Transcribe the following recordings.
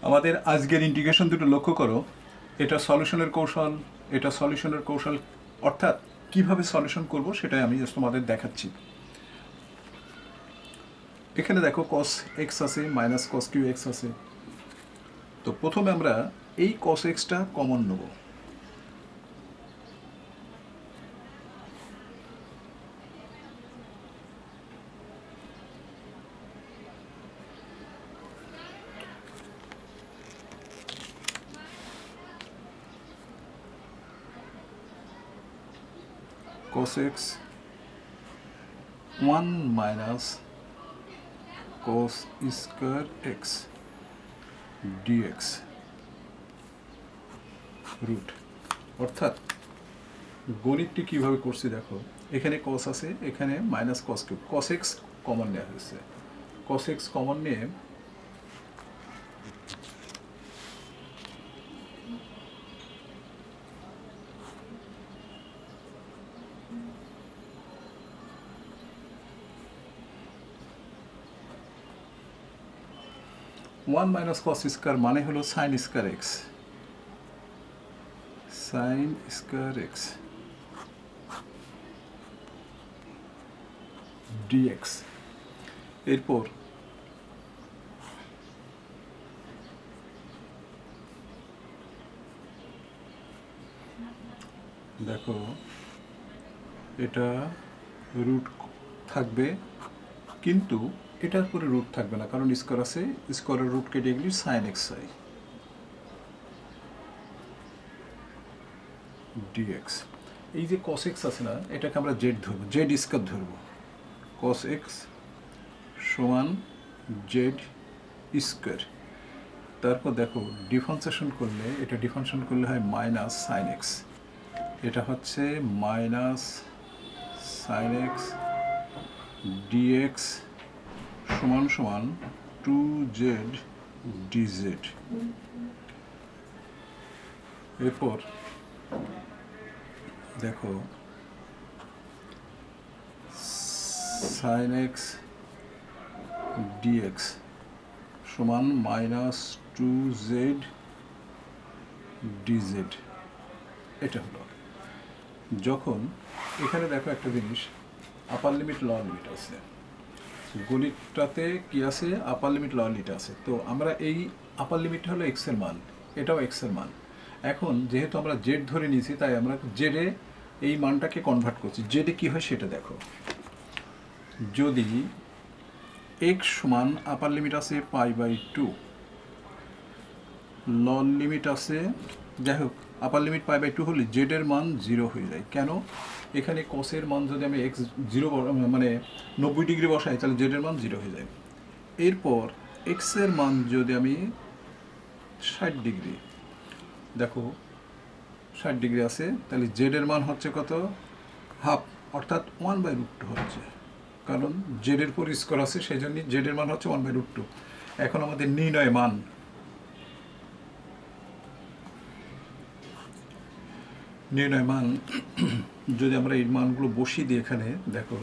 আমাদের আজকের ইন্টিগ্রেশন দুটো লক্ষ্য করো। এটা সলিউশনের কৌশল, এটা সলিউশনের কৌশল, অর্থাৎ কিভাবে সলিউশন করব সেটাই আমি জাস্ট তোমাদের দেখাচ্ছি। এখানে দেখো কস এক্স আছে, মাইনাস কস কিউ এক্স আছে। তো প্রথমে আমরা এই কস এক্সটা কমন নেব। cos x 1 minus cos square x dx root. অর্থাৎ গণিতটি কীভাবে করছি দেখো, এখানে cos আছে, এখানে minus cos cube, cos x common নেওয়া হয়েছে। cos x কমন নিয়ে ওয়ান মাইনাস কস স্কয়ার মানে হলো sine square x, sine square x dx. এরপর দেখো এটা রুট থাকবে, কিন্তু এটার পরে রুট থাকবে না, কারণ স্কোয়ার আছে, স্কোয়ারের রুট কেটে গেলে সাইন এক্স হয় ডিএক্স। এই যে কস এক্স আছে না, এটাকে আমরা জেড ধরবো, জেড স্কোয়ার ধরবো। কস এক্স সমান জেড স্কোয়ার। তারপর দেখো ডিফারেন্সিয়েশন করলে, এটা ডিফারেন্সিয়েশন করলে হয় মাইনাস সাইন এক্স, এটা হচ্ছে মাইনাস সাইন এক্স ডিএক্স সমান সমান 2z dz। এরপর দেখো সাইন এক্স ডিএক্স সমান মাইনাস 2z dz। এটা হলো যখন এখানে দেখো একটা জিনিস, আপার লিমিট লোয়ার লিমিট আছে, গণিতটাতে কি আছে, আপার লিমিট লোয়ার লিমিট আছে। তো আমরা এই আপার লিমিট হলো এক্স এর মান, এটাও এক্স এর মান। এখন যেহেতু আমরা জেড ধরে নিয়েছি, তাই আমরা জেডে এই মানটাকে কনভার্ট করছি। জেডে কি হয় সেটা দেখো, যদি এক্স সমান আপার লিমিট আছে π/2, লোয়ার লিমিট আছে, যাই হোক আপার লিমিট π/2 হলে জেডের মান 0 হয়ে যায়। কেন? এখানে কসের মান যদি আমি এক্স 0 মানে 90 ডিগ্রি বসাই, তাহলে জেডের মান 0 হয়ে যায়। এরপর এক্সের মান যদি আমি 60 ডিগ্রি, দেখো 60 ডিগ্রি আছে, তাহলে জেডের মান হচ্ছে কত, হাফ, অর্থাৎ 1/√2 হচ্ছে, কারণ জেডের পর স্কোয়ার আছে, সেই জন্য জেডের মান হচ্ছে 1/√2। এখন আমাদের নির্ণয় মান, যদি আমরা এই মানগুলো বসিয়ে দিই, এখানে দেখো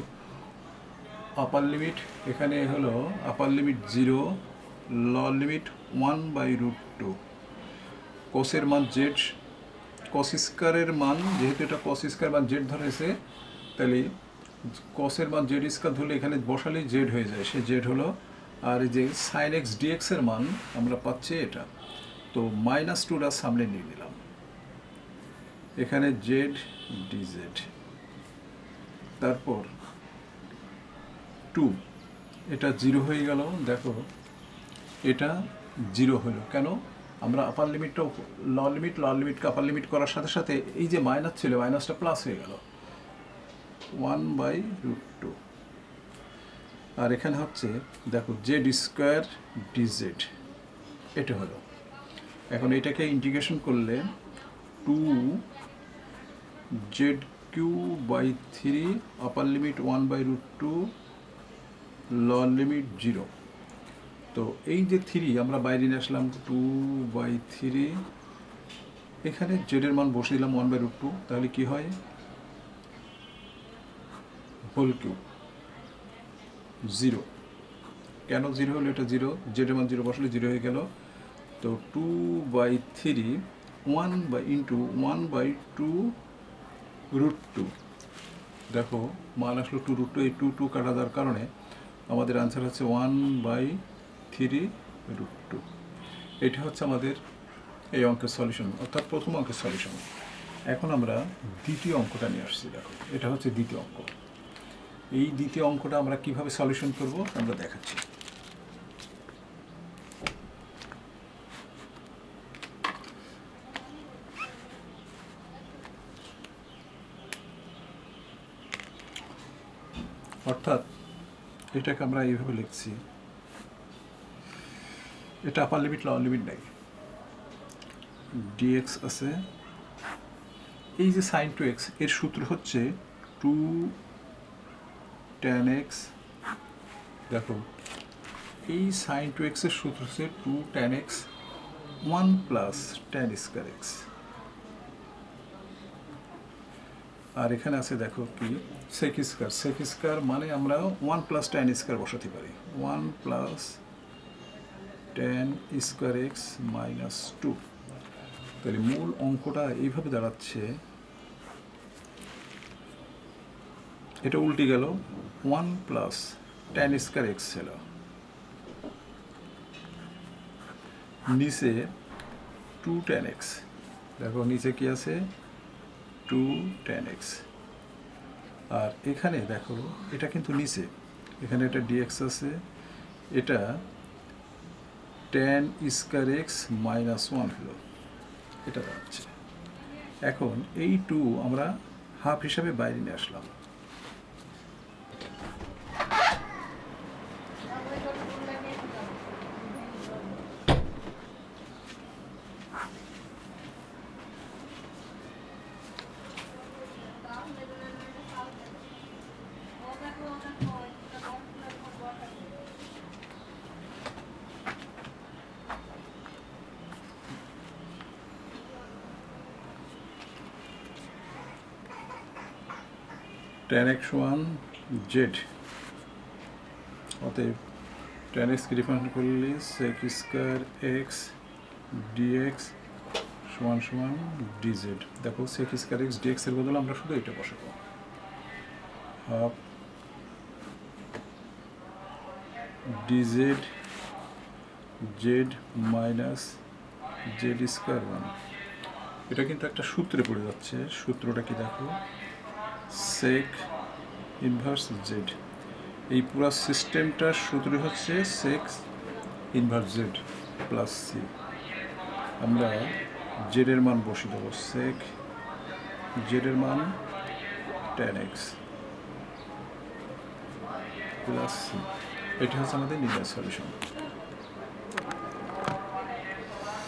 আপার লিমিট এখানে হলো আপার লিমিট 0, লোয়ার লিমিট 1/√2, কসের মান জেড, কস স্কয়ারের মান, যেহেতু এটা কস স্কয়ার মান জেড ধরেছে, তাহলে কসের মান জেড স্কয়ার ধরলে এখানে বসালে জেড হয়ে যায়, সে জেড হলো। আর এই যে সাইন এক্স ডিএক্স এর মান আমরা পাচ্ছি এটা, তো -2টা সামনে নিয়ে নিলাম, এখানে জেড ডিজেড। তারপর 2, এটা 0 হয়ে গেল। দেখো এটা 0 হলো কেন, আমরা আপার লিমিটটা লোয়ার লিমিটকে আপার লিমিট করার সাথে সাথে এই যে মাইনাস ছিল, মাইনাসটা প্লাস হয়ে গেল 1/√2। আর এখানে হচ্ছে দেখো জেড স্কোয়ার ডিজেড, এটা হলো। এখন এটাকে ইন্টিগ্রেশন করলে 2z³/3, আপার লিমিট 1/√2, লোয়ার লিমিট 0। তো এই যে 3 আমরা বাইরে নিয়ে আসলাম, 2/3, এখানে জেডের মান বসে দিলাম 1/√2, তাহলে কি হয়, হোল কিউব 0। কেন 0 হলো, এটা 0, জেডের মান 0 বসলে 0 হয়ে গেল। তো 2/3 1/2 দেখো মান আসলো 2√2, এই 2 কাটা দেওয়ার কারণে আমাদের আনসার হচ্ছে 1/3√2। এটা হচ্ছে আমাদের এই অঙ্কের সলিউশন, অর্থাৎ প্রথম অঙ্কের সলিউশন। এখন আমরা দ্বিতীয় অঙ্কটা নিয়ে আসছি। দেখো এটা হচ্ছে দ্বিতীয় অঙ্ক। এই দ্বিতীয় অঙ্কটা আমরা কিভাবে সলিউশন করব আমরা দেখাচ্ছি। অর্থাৎ এটাকে আমরা এইভাবে লিখছি, এটা আপার লিমিট লোয়ার লিমিট নাই, dx আছে, এই যে sin 2x এর সূত্র হচ্ছে 2 tan x। দেখো এই sin 2x এর সূত্র হচ্ছে 2 tan x 1 plus tan square x। আর এখানে আছে দেখো কি sec স্কয়ার মানে আমরা 1 প্লাস tan স্কয়ার বসাতে পারি, 1 plus tan square x minus 2। তাহলে মূল অঙ্কটা এইভাবে দাঁড়াচ্ছে, এটা উল্টে গেল, 1 প্লাস tan স্কয়ার x ছিল, নিচে 2 tan x। দেখো নিচে কি আছে 2 tan x। আর এখানে দেখো এটা কিন্তু নিচে, এখানে এটা dx আছে, এটা tan স্কয়ার x মাইনাস 1 হলো, এটা দাঁড়াচ্ছে। এখন এই 2 আমরা হাফ হিসাবে বাইরে নিয়ে আসলাম। tan x সমান z, অতএব tan x কে ডিফারেন্ট করলে sec স্কয়ার x dx সমান সমান dz। দেখো sec স্কয়ার x dx এর বদলে আমরা শুধু এটা বসাবো, half dz z minus z square 1। এটা কিন্তু একটা সূত্রে পড়ে যাচ্ছে, সূত্রটা কি দেখো, sec ইনভার্স z। এই পুরো সিস্টেমটার সূত্র হচ্ছে sec inverse z plus c। আমরা z এর মান বসিয়ে দেবো, sec z এর মান tan x প্লাস c। এটা হচ্ছে আমাদের নির্ণয় সলিউশন।